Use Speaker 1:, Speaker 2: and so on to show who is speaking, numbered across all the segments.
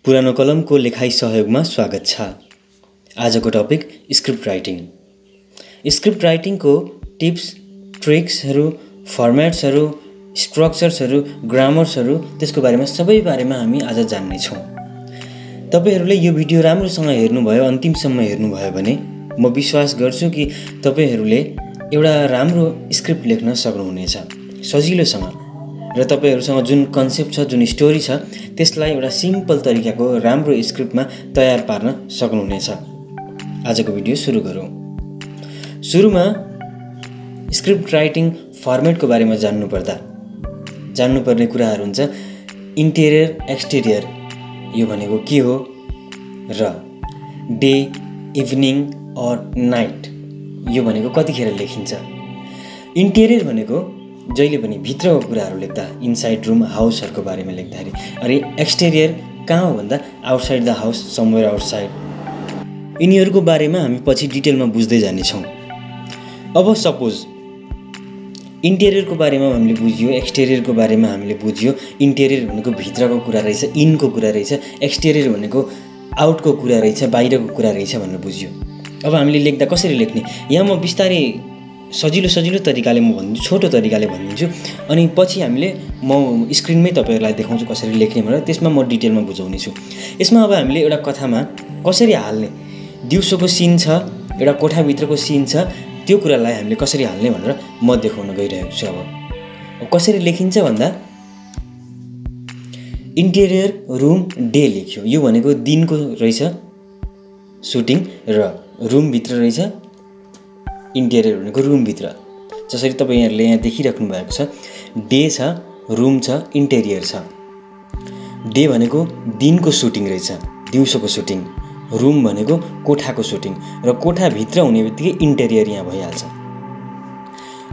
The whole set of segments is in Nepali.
Speaker 1: पुरानो कलमको लेखाइ सहयोगमा स्वागत छ। आजको टपिक स्क्रिप्ट राइटिङ। स्क्रिप्ट राइटिङको टिप्स, ट्रिक्सहरू, फर्म्याट्सहरू, स्ट्रक्चर्सहरू, ग्रामर्सहरू, त्यसको बारेमा हामी आज जान्नेछौँ। तपाईहरूले यो भिडियो राम्रोसँग हेर्नुभयो, अन्तिमसम्म हेर्नुभयो भने म विश्वास गर्छु कि तपाईहरूले एउटा राम्रो स्क्रिप्ट लेख्न सक्नुहुनेछ सजिलोसँग, र तपाईहरूसँग जुन कन्सेप्ट छ, जुन स्टोरी छ, त्यसलाई एउटा सिम्पल तरिकाको राम्रो स्क्रिप्टमा तयार पार्न सक्नुहुनेछ। आजको भिडियो सुरु गरौँ। सुरुमा स्क्रिप्ट राइटिङ फर्मेटको बारेमा जान्नुपर्ने कुराहरू हुन्छ। इन्टेरियर, एक्सटेरियर यो भनेको के हो, र डे, इभिनिङ अर नाइट यो भनेको कतिखेर लेखिन्छ। इन्टेरियर भनेको जहिले पनि भित्रको कुराहरू लेख्दा, इनसाइड रुम, हाउसहरूको बारेमा लेख्दाखेरि। अनि एक्सटेरियर कहाँ हो भन्दा outside the house, somewhere outside. यिनीहरूको बारेमा हामी पछि डिटेलमा बुझ्दै जानेछौँ। अब सपोज इन्टेरियरको बारेमा हामीले बुझ्यो, एक्सटेरियरको बारेमा हामीले बुझ्यो। इन्टेरियर भनेको भित्रको कुरा रहेछ, इनको कुरा रहेछ। एक्सटेरियर भनेको आउटको कुरा रहेछ, बाहिरको कुरा रहेछ भनेर बुझ्यो। अब हामीले लेख्दा कसरी लेख्ने, यहाँ म बिस्तारै सजिलो तरिकाले म भनिदिन्छु, छोटो तरिकाले भनिदिन्छु। अनि पछि म स्क्रिनमै तपाईँहरूलाई देखाउँछु कसरी लेख्ने भनेर, त्यसमा म डिटेलमा बुझाउने छु। यसमा अब हामीले एउटा कथामा कसरी हाल्ने, दिउँसोको सिन छ, एउटा कोठाभित्रको सिन छ, त्यो कुरालाई हामीले कसरी हाल्ने भनेर म देखाउन गइरहेको छु। अब कसरी लेखिन्छ भन्दा इन्टेरियर रुम डे लेख्यो। यो भनेको दिनको रहेछ सुटिङ, र रुमभित्र रहेछ इन्टेरियर भनेको रुमभित्र। जसरी तपाईँहरूले यहाँ देखिराख्नु भएको छ, डे छ, रुम छ, इन्टेरियर छ। डे भनेको दिनको सुटिङ रहेछ, दिउँसोको सुटिङ। रुम भनेको कोठाको सुटिङ, र कोठाभित्र हुने बित्तिकै इन्टेरियर यहाँ भइहाल्छ।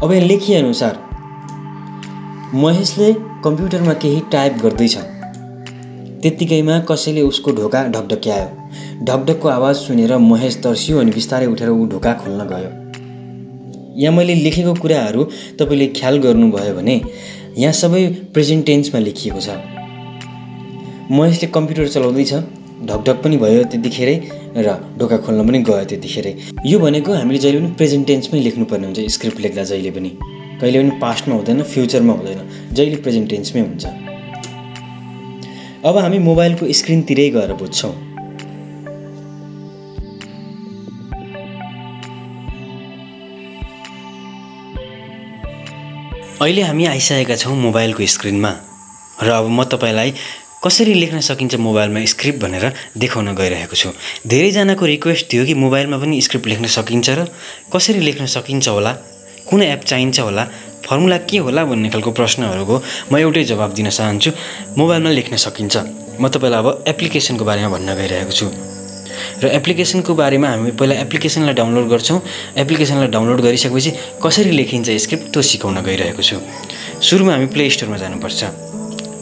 Speaker 1: अब यहाँ लेखिएअनुसार महेशले कम्प्युटरमा केही टाइप गर्दैछ, त्यत्तिकैमा कसैले उसको ढोका ढकढक्यायो। ढकढकको आवाज सुनेर महेश तर्सियो अनि बिस्तारै उठेर ऊ ढोका खोल्न गयो। यहाँ मैले लेखेको कुराहरू तपाईँले ख्याल गर्नुभयो भने यहाँ सबै प्रेजेन्ट टेन्समा लेखिएको छ। महेशले कम्प्युटर चलाउँदैछ, ढकढक पनि भयो त्यतिखेरै, र ढोका खोल्न पनि गयो त्यतिखेरै। यो भनेको हामीले जहिले पनि प्रेजेन्ट टेन्समै लेख्नुपर्ने हुन्छ। स्क्रिप्ट लेख्दा जहिले पनि, कहिले पनि पास्टमा हुँदैन, फ्युचरमा हुँदैन, जहिले प्रेजेन्ट टेन्समै हुन्छ। अब हामी मोबाइलको स्क्रिनतिरै गएर बुझ्छौँ। अहिले हामी आइसकेका छौँ मोबाइलको स्क्रिनमा, र अब म तपाईँलाई कसरी लेख्न सकिन्छ मोबाइलमा स्क्रिप्ट भनेर देखाउन गइरहेको छु। धेरैजनाको रिक्वेस्ट थियो कि मोबाइलमा पनि स्क्रिप्ट लेख्न सकिन्छ र कसरी लेख्न सकिन्छ होला, कुन एप चाहिन्छ होला, फर्मुला के होला भन्ने खालको प्रश्नहरूको म एउटै जवाब दिन चाहन्छु। मोबाइलमा लेख्न सकिन्छ। म तपाईँलाई अब एप्लिकेसनको बारेमा भन्न गइरहेको छु, र एप्लिकेसनको बारेमा हामी पहिला एप्लिकेसनलाई डाउनलोड गर्छौँ। एप्लिकेसनलाई डाउनलोड गरिसकेपछि कसरी लेखिन्छ स्क्रिप्ट त्यो सिकाउन गइरहेको छु। सुरुमा हामी प्ले स्टोरमा जानुपर्छ।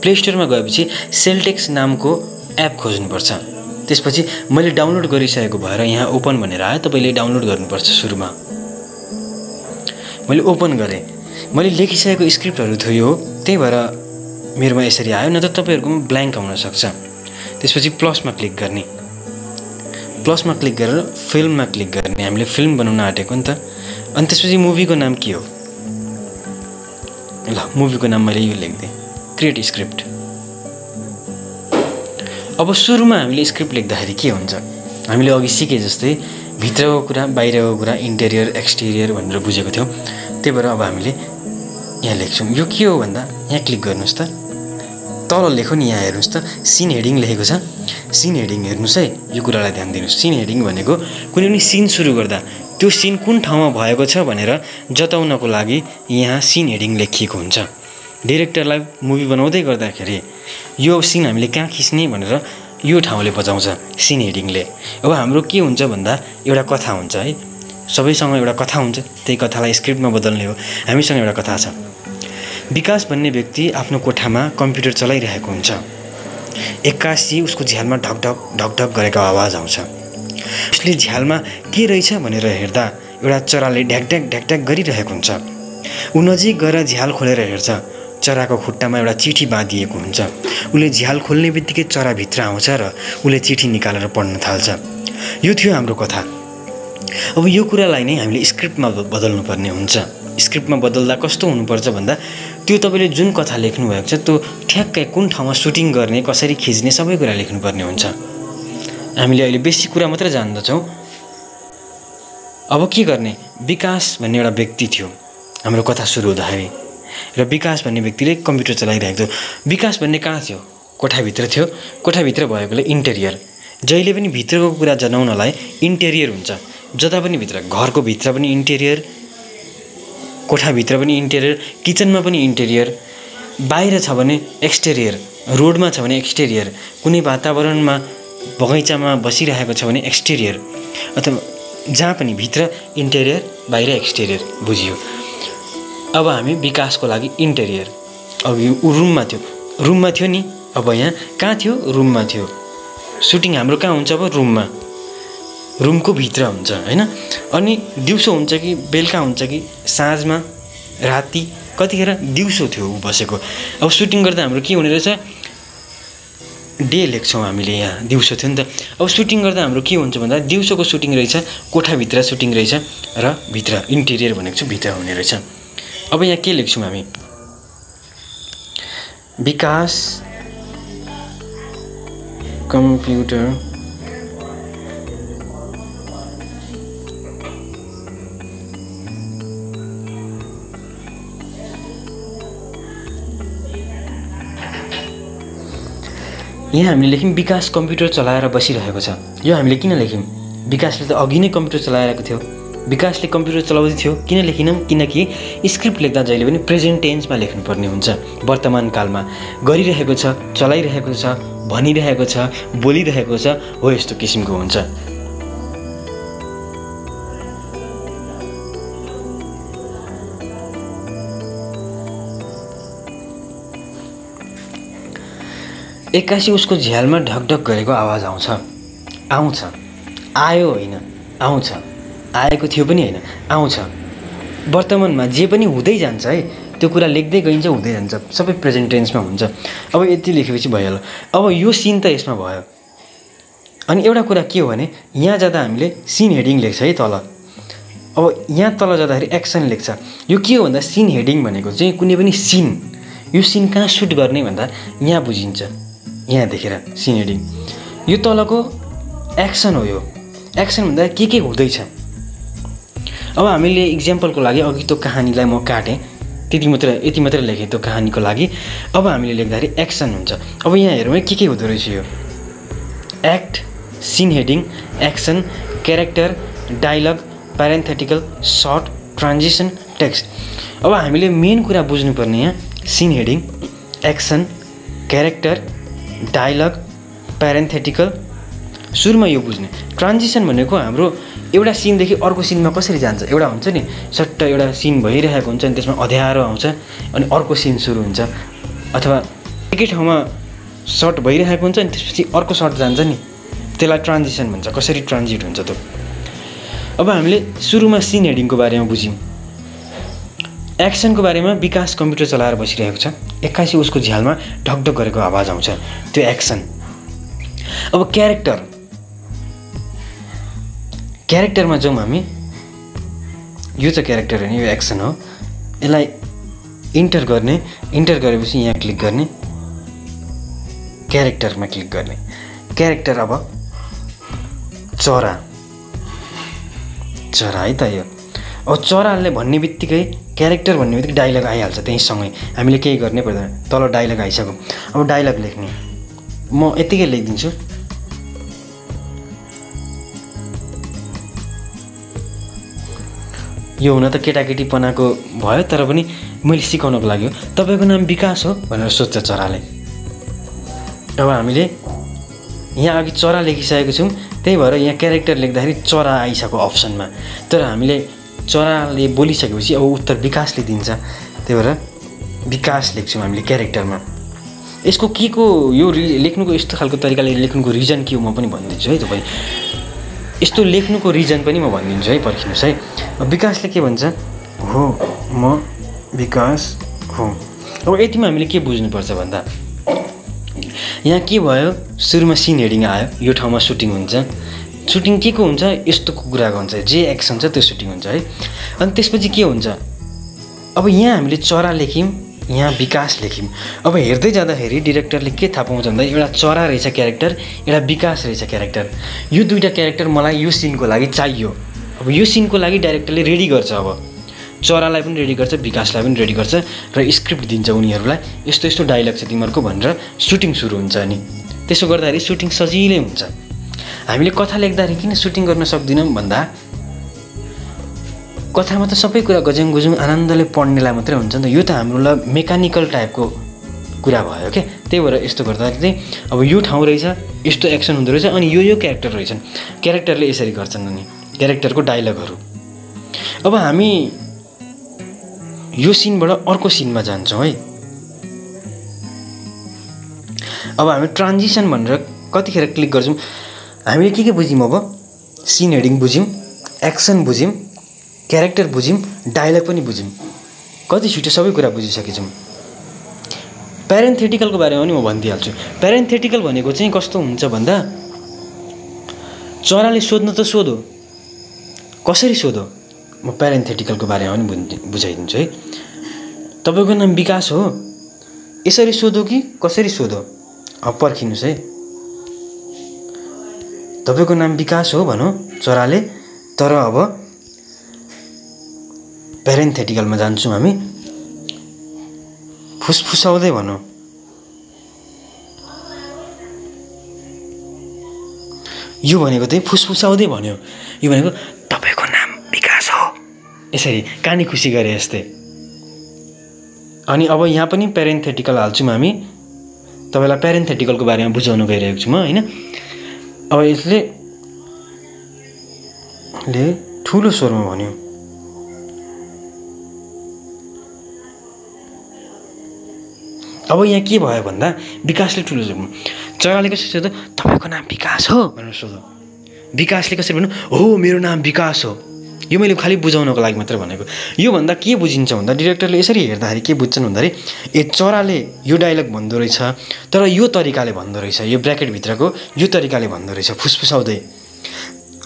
Speaker 1: प्ले स्टोरमा गएपछि सेलटेक्स नामको एप खोज्नुपर्छ। त्यसपछि मैले डाउनलोड गरिसकेको भएर यहाँ ओपन भनेर आयो, तपाईँले डाउनलोड गर्नुपर्छ। सुरुमा मैले ओपन गरेँ, मैले लेखिसकेको स्क्रिप्टहरू थियो यो, त्यही भएर मेरोमा यसरी आयो, न त तपाईँहरूकोमा ब्ल्याङ्क आउन सक्छ। त्यसपछि प्लसमा क्लिक गर्ने, प्लसमा क्लिक गरेर फिल्ममा क्लिक गर्ने। हामीले फिल्म बनाउन आँटेको नि त। अनि त्यसपछि मुभीको नाम के हो, ल मुभीको नाम मैले यो लेख्दिएँ, क्रिएट स्क्रिप्ट। अब सुरुमा हामीले स्क्रिप्ट लेख्दाखेरि के हुन्छ, हामीले अघि सिके जस्तै भित्रको कुरा, बाहिरको कुरा, इन्टेरियर, एक्सटेरियर भनेर बुझेको थियौँ। त्यही भएर अब हामीले यहाँ लेख्छौँ। यो के हो भन्दा यहाँ क्लिक गर्नुहोस् त, तल लेखौँ नि, यहाँ हेर्नुहोस् त, सिन हेडिङ लेखेको छ। सिन हेडिङ हेर्नुहोस् है, यो कुरालाई ध्यान दिनुहोस्। सिन हेडिङ भनेको कुनै पनि सिन सुरु गर्दा त्यो सिन कुन ठाउँमा भएको छ भनेर जताउनको लागि यहाँ सिन हेडिङ लेखिएको हुन्छ। डिरेक्टरलाई मुभी बनाउँदै गर्दाखेरि यो सिन हामीले कहाँ खिच्ने भनेर यो ठाउँले बजाउँछ सिन हेडिङले। अब हाम्रो के हुन्छ भन्दा एउटा कथा हुन्छ है, सबैसँग एउटा कथा हुन्छ, त्यही कथालाई स्क्रिप्टमा बदल्ने हो। हामीसँग एउटा कथा छ। विकास भन्ने व्यक्ति आफ्नो कोठामा कम्प्युटर चलाइरहेको हुन्छ। एक्कासी उसको झ्यालमा ढकढक ढकढक गरेको आवाज आउँछ। उसले झ्यालमा के रहेछ भनेर हेर्दा एउटा चराले ढ्याकढ्याक ढ्याकढ्याक गरिरहेको हुन्छ। ऊ नजिक गएर झ्याल खोलेर हेर्छ, चराको खुट्टामा एउटा चिठी बाँधिएको हुन्छ। उसले झ्याल खोल्ने बित्तिकै चरा भित्र आउँछ र उसले चिठी निकालेर पढ्न थाल्छ। यो थियो हाम्रो कथा। अब यो कुरालाई नै हामीले स्क्रिप्टमा बदल्नुपर्ने हुन्छ। स्क्रिप्टमा बदल्दा कस्तो हुनुपर्छ भन्दा त्यो तपाईँले जुन कथा लेख्नुभएको छ त्यो ठ्याक्कै कुन ठाउँमा सुटिङ गर्ने, कसरी खिच्ने सबै कुरा लेख्नुपर्ने हुन्छ। हामीले अहिले बेसिक कुरा मात्रै जान्दछौँ। अब के गर्ने? विकास भन्ने एउटा व्यक्ति थियो हाम्रो कथा सुरु हुँदाखेरि, र विकास भन्ने व्यक्तिले कम्प्युटर चलाइरहेको थियो। विकास भन्ने कहाँ थियो? कोठाभित्र थियो। कोठाभित्र भएकोले इन्टेरियर। जहिले पनि भित्रको कुरा जनाउनलाई इन्टेरियर हुन्छ। जता पनि भित्र, घरको भित्र पनि इन्टेरियर, कोठाभित्र पनि इन्टेरियर, किचनमा पनि इन्टेरियर, बाहिर छ भने एक्सटेरियर, रोडमा छ भने एक्सटेरियर, कुनै वातावरणमा बगैँचामा बसिरहेको छ भने एक्सटेरियर, अथवा जहाँ पनि भित्र इन्टेरियर, बाहिर एक्सटेरियर, बुझियो। अब हामी विकासको लागि इन्टेरियर। अब यो रुममा थियो नि। अब यहाँ कहाँ थियो? रुममा थियो। सुटिङ हाम्रो कहाँ हुन्छ? अब रुममा, रुमको भित्र हुन्छ हैन। अनि दिउँसो हुन्छ कि बेलुका हुन्छ कि साँझमा, राति, कतिखेर? दिउँसो थियो ऊ बसेको। अब सुटिङ गर्दा हाम्रो के हुने रहेछ? डे लेख्छौँ हामीले, यहाँ दिउँसो थियो नि त। अब सुटिङ गर्दा हाम्रो के हुन्छ भन्दा दिउँसोको सुटिङ रहेछ, कोठाभित्र सुटिङ रहेछ, र भित्र इन्टेरियर भनेको चाहिँ भित्र हुने रहेछ। अब यहाँ के लेख्छौँ हामी? विकास कम्प्युटर यहाँ हामीले लेख्यौँ विकास कम्प्युटर चलाएर बसिरहेको छ। यो हामीले किन लेख्यौँ? विकासले त अघि नै कम्प्युटर चलाइरहेको थियो। विकासले कम्प्युटर चलाउँदै थियो। किन लेखिनौँ? किनकि स्क्रिप्ट लेख्दा जहिले पनि प्रेजेन्ट टेन्समा लेख्नुपर्ने हुन्छ। वर्तमान कालमा गरिरहेको छ, चलाइरहेको छ, भनिरहेको छ, बोलिरहेको छ, हो यस्तो किसिमको हुन्छ। एक्कासी उसको झ्यालमा ढकढक गरेको आवाज आउँछ। आयो होइन, आउँछ। आएको थियो पनि होइन, आउँछ। वर्तमानमा जे पनि हुँदै जान्छ है, त्यो कुरा लेख्दै गइन्छ, हुँदै जान्छ, सबै प्रेजेन्ट टेन्समा हुन्छ। अब यति लेखेपछि भइहाल्यो। अब यो सिन त यसमा भयो। अनि एउटा कुरा के हो भने यहाँ जाँदा हामीले सिन हेडिङ लेख्छ है तल। अब यहाँ तल जाँदाखेरि एक्सन लेख्छ। यो के हो भन्दा सिन हेडिङ भनेको चाहिँ कुनै पनि सिन, यो सिन कहाँ सुट गर्ने भन्दा यहाँ बुझिन्छ। यहाँ देखेर सिन हेडिङ, यो तलको एक्सन हो। यो एक्सन भन्दा के हुँदैछ। अब हामीले इक्जाम्पलको लागि अघि त्यो कहानीलाई म काटेँ, यति मात्रै लेखेँ त्यो कहानीको लागि। अब हामीले लेख्दाखेरि एक्सन हुन्छ। अब यहाँ हेरौँ है के हुँदो रहेछ। यो act, scene heading, action, character, dialogue, parenthetical, shot, transition, text. अब हामीले मेन कुरा बुझ्नुपर्ने यहाँ scene heading, action, character, dialogue, parenthetical. सुरुमा यो बुझ्ने। ट्रान्जिसन भनेको हाम्रो एउटा सिनदेखि अर्को सिनमा कसरी जान्छ। एउटा हुन्छ नि सट्ट एउटा सिन भइरहेको हुन्छ अनि त्यसमा अँध्यारो आउँछ अनि अर्को सिन सुरु हुन्छ, अथवा एकै ठाउँमा सर्ट भइरहेको हुन्छ अनि त्यसपछि अर्को सर्ट जान्छ नि, त्यसलाई ट्रान्जिसन भन्छ। कसरी ट्रान्जिट हुन्छ त्यो। अब हामीले सुरुमा सिन हेडिङको बारेमा बुझ्यौँ। एक्सनको बारेमा विकास कम्प्युटर चलाएर बसिरहेको छ, एक्कासी उसको झ्यालमा ढकढक गरेको आवाज आउँछ, त्यो एक्सन। अब क्यारेक्टरमा जाउँ हामी। यो चाहिँ क्यारेक्टर होइन, यो एक्सन हो। यसलाई इन्टर गरेपछि यहाँ क्लिक गर्ने, क्यारेक्टरमा क्लिक गर्ने। क्यारेक्टर अब चरा है त यो। अब चराले भन्ने बित्तिकै क्यारेक्टर भन्ने बित्तिकै डायलग आइहाल्छ त्यहीसँगै। हामीले केही गर्नै पर्दैन, तल डायलग आइसक्यो। अब डायलग लेख्ने म यत्तिकै लेखिदिन्छु। यो हुन त केटाकेटीपनाको भयो, तर पनि मैले सिकाउनको लागि हो। तपाईँको नाम विकास हो भनेर सोध्छ चराले। अब हामीले यहाँ अघि चरा लेखिसकेको छौँ, त्यही भएर यहाँ क्यारेक्टर लेख्दाखेरि चरा आइसक्यो अप्सनमा। तर हामीले चराले बोलिसकेपछि अब उत्तर विकासले दिन्छ, त्यही भएर विकास लेख्छौँ हामीले क्यारेक्टरमा। यसको के को यो लेख्नुको यस्तो खालको तरिकाले लेख्नुको रिजन के हो म पनि भनिदिन्छु है। तपाईँ यस्तो लेख्नुको रिजन पनि म भनिदिन्छु है, पर्खिनुहोस् है। विकासले के भन्छ? हो म विकास हो। अब यतिमा हामीले के बुझ्नुपर्छ भन्दा यहाँ के भयो, सुरुमा सिन हेडिङ आयो, यो ठाउँमा सुटिङ हुन्छ, सुटिङ के को हुन्छ, यस्तोको कुराको हुन्छ, जे एक्सन छ त्यो सुटिङ हुन्छ है। अनि त्यसपछि के हुन्छ, अब यहाँ हामीले चरा लेख्यौँ, यहाँ विकास लेख्यौँ। अब हेर्दै जाँदाखेरि डिरेक्टरले के थाहा पाउँछ भन्दा एउटा चरा रहेछ क्यारेक्टर, एउटा विकास रहेछ क्यारेक्टर, यो दुईवटा क्यारेक्टर मलाई यो सिनको लागि चाहियो। अब यो सिनको लागि डाइरेक्टरले रेडी गर्छ, अब चरालाई पनि रेडी गर्छ, विकासलाई पनि रेडी गर्छ र स्क्रिप्ट दिन्छ उनीहरूलाई, यस्तो यस्तो डाइलग छ तिमीहरूको भनेर सुटिङ सुरु हुन्छ। अनि त्यसो गर्दाखेरि सुटिङ सजिलै हुन्छ। हामीले कथा लेख्दाखेरि किन सुटिङ गर्न सक्दैनौँ भन्दा कथामा त सबै कुरा गजङ गुजुङ आनन्दले पढ्नेलाई मात्रै हुन्छ नि त, यो त हाम्रो मेकानिकल टाइपको कुरा भयो क्या। त्यही भएर यस्तो गर्दाखेरि चाहिँ अब यो ठाउँ रहेछ, यस्तो एक्सन हुँदो रहेछ, अनि यो क्यारेक्टर रहेछन्, क्यारेक्टरले यसरी गर्छन्, अनि क्यारेक्टरको डाइलगहरू। अब हामी यो सिनबाट अर्को सिनमा जान्छौँ है। अब हामी ट्रान्जिसन भनेर कतिखेर क्लिक गर्छौँ, हामीले के बुझ्यौँ, अब सिन हेडिङ बुझ्यौँ, एक्सन बुझ्यौँ, क्यारेक्टर बुझ्यौँ, डायलग पनि बुझ्यौँ, कति छिटो सबै कुरा बुझिसकेछौँ। प्यारेन्थेटिकलको बारेमा पनि म भनिदिइहाल्छु। प्यारेन्थेटिकल भनेको चाहिँ कस्तो हुन्छ भन्दा चराले सोध्न त सोधो, कसरी सोधो, म प्यारेन्थेटिकलको बारेमा पनि बुझाइदिन्छु है। तपाईँको नाम विकास हो, यसरी सोधो कि कसरी सोधो, अब पर्खिनुहोस् है। तपाईँको नाम विकास हो भनौँ चराले, तर अब प्यारेन्थेटिकलमा जान्छौँ हामी, फुसफुसाउँदै भनौँ, यो भनेको चाहिँ फुसफुसाउँदै भन्यो, यो भनेको तपाईँको नाम विकास हो, यसरी कानी खुसी गरे जस्तै। अनि अब यहाँ पनि प्यारेन्थेटिकल हाल्छौँ हामी, तपाईँलाई प्यारेन्थेटिकलको बारेमा बुझाउन गइरहेको छु म होइन। अब यसले ठुलो स्वरमा भन्यो, अब यहाँ के भयो भन्दा विकासले ठुलो स्वरमा, चराले कसरी सोध्यो, तपाईँको नाम विकास हो भनेर सोध्यो, विकासले कसरी भन्नु, हो मेरो नाम विकास हो। यो मैले खालि बुझाउनको लागि मात्र भनेको। यो भन्दा के बुझिन्छ भन्दा डिरेक्टरले यसरी हेर्दाखेरि के बुझ्छन् भन्दाखेरि ए चराले यो डायलग भन्दो रहेछ, तर यो तरिकाले भन्दो रहेछ, यो ब्र्याकेटभित्रको यो तरिकाले भन्दो रहेछ फुसफुसाउँदै।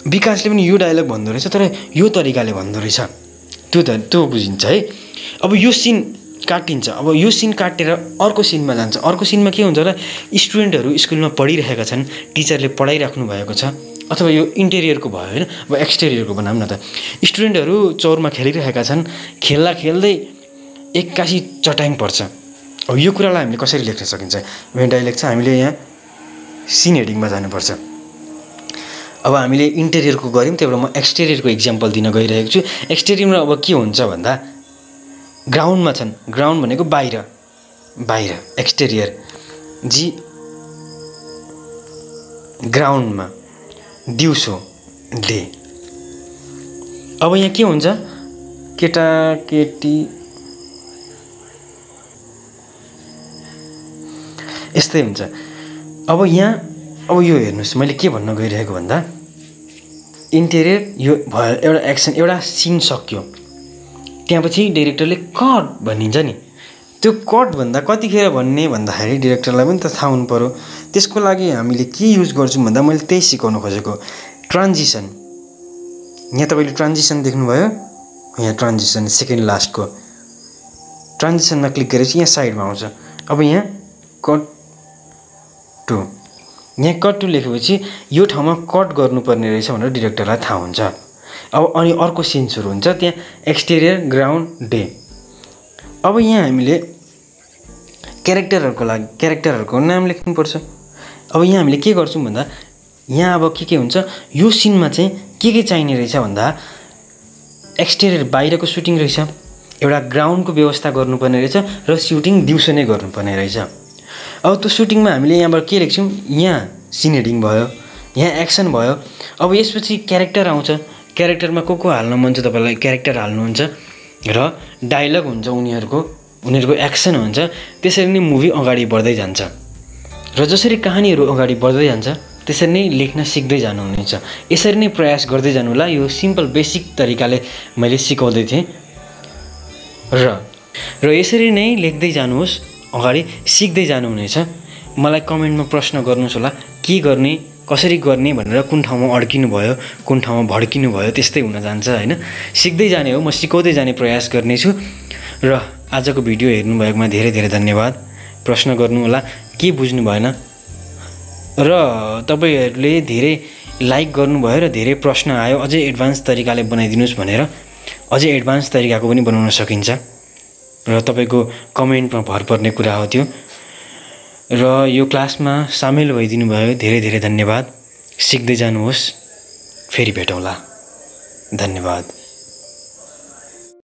Speaker 1: विकासले पनि यो डायलग भन्दो रहेछ, तर यो तरिकाले भन्दो रहेछ, त्यो बुझिन्छ है। अब यो सिन काटिन्छ, अब यो सिन काटेर अर्को सिनमा जान्छ। अर्को सिनमा के हुन्छ र स्टुडेन्टहरू स्कुलमा पढिरहेका छन्, टिचरले पढाइराख्नु भएको छ, अथवा यो इन्टेरियरको भयो होइन, अब एक्सटेरियरको बनाऊँ न त। स्टुडेन्टहरू चौरमा खेलिरहेका छन्, खेल्दा खेल्दै एक्कासी चट्याङ पर्छ। अब यो कुरालाई हामीले कसरी लेख्न सकिन्छ, यो डाइलेक्ट छ, हामीले यहाँ सिन हेडिङमा जानुपर्छ। अब हामीले इन्टेरियरको गऱ्यौँ, त्यही भएर म एक्सटेरियरको इक्जाम्पल दिन गइरहेको छु। एक्सटेरियरमा अब के हुन्छ भन्दा ग्राउन्डमा छन्, ग्राउन्ड भनेको बाहिर, एक्सटेरियर जी ग्राउन्डमा, दिउँसो डे। अब यहाँ के हुन्छ, केटाकेटी यस्तै हुन्छ। अब यहाँ अब यो हेर्नुहोस्, मैले के भन्न गइरहेको भन्दा इन्टेरियर यो भयो, एउटा एक्सन, एउटा सिन सक्यो, त्यहाँपछि डिरेक्टरले कट भनिन्छ नि। त्यो कट भन्दा कतिखेर भन्ने भन्दाखेरि डिरेक्टरलाई पनि त थाहा हुनु पऱ्यो। त्यसको लागि हामीले के युज गर्छौँ भन्दा मैले त्यही सिकाउन खोजेको, ट्रान्जिसन। यहाँ तपाईँले ट्रान्जिसन देख्नुभयो, यहाँ ट्रान्जिसन सेकेन्ड लास्टको ट्रान्जिसनमा क्लिक गरेपछि यहाँ साइडमा आउँछ। अब यहाँ कट टु, यहाँ कट टु लेखेपछि यो ठाउँमा कट गर्नुपर्ने रहेछ भनेर डिरेक्टरलाई थाहा हुन्छ। अब अनि अर्को सिन सुरु हुन्छ, त्यहाँ एक्सटेरियर ग्राउन्ड डे। अब यहाँ हामीले क्यारेक्टरहरूको लागि क्यारेक्टरहरूको नाम लेख्नुपर्छ। अब यहाँ हामीले के गर्छौँ भन्दा यहाँ अब के हुन्छ, यो सिनमा चाहिँ के चाहिने रहेछ भन्दा एक्सटेरियर बाहिरको सुटिङ रहेछ, एउटा ग्राउन्डको व्यवस्था गर्नुपर्ने रहेछ र सुटिङ दिउँसो नै गर्नुपर्ने रहेछ। अब त्यो सुटिङमा हामीले यहाँबाट के लेख्छौँ, यहाँ सिन हेडिङ भयो, यहाँ एक्सन भयो। अब यसपछि क्यारेक्टर आउँछ, क्यारेक्टरमा को हाल्न मन छ तपाईँलाई क्यारेक्टर हाल्नुहुन्छ र डायलग हुन्छ उनीहरूको एक्सन हुन्छ। त्यसरी नै मुभी अगाडि बढ्दै जान्छ र जसरी कहानीहरू अगाडि बढ्दै जान्छ त्यसरी नै लेख्न सिक्दै जानुहुनेछ। यसरी नै प्रयास गर्दै जानु होला। यो सिम्पल बेसिक तरिकाले मैले सिकाउँदै थिएँ र र यसरी नै लेख्दै जानुहोस्, अगाडि सिक्दै जानुहुनेछ। मलाई कमेन्टमा प्रश्न गर्नुहोस् होला, के गर्ने, कसरी गर्ने भनेर, कुन ठाउँमा अड्किनु भयो, कुन ठाउँमा भड्किनु भयो, त्यस्तै हुन जान्छ होइन। सिक्दै जाने हो, म सिकाउँदै जाने प्रयास गर्नेछु। र आजको भिडियो हेर्नुभएकोमा धेरै धेरै धन्यवाद। प्रश्न गर्नु होला, के बुझ्नु भएन, र तपाईँहरूले धेरै लाइक गर्नुभयो र धेरै प्रश्न आयो, अझै एडभान्स तरिकाले बनाइदिनुहोस् भनेर। अझै एडभान्स तरिकाको पनि बनाउन सकिन्छ र तपाईँको कमेन्टमा भर पर्ने कुरा हो त्यो। र यो क्लासमा सामेल भइदिनु भयो, धेरै धेरै धन्यवाद। सिक्दै जानुहोस्, फेरि भेटौँला। धन्यवाद।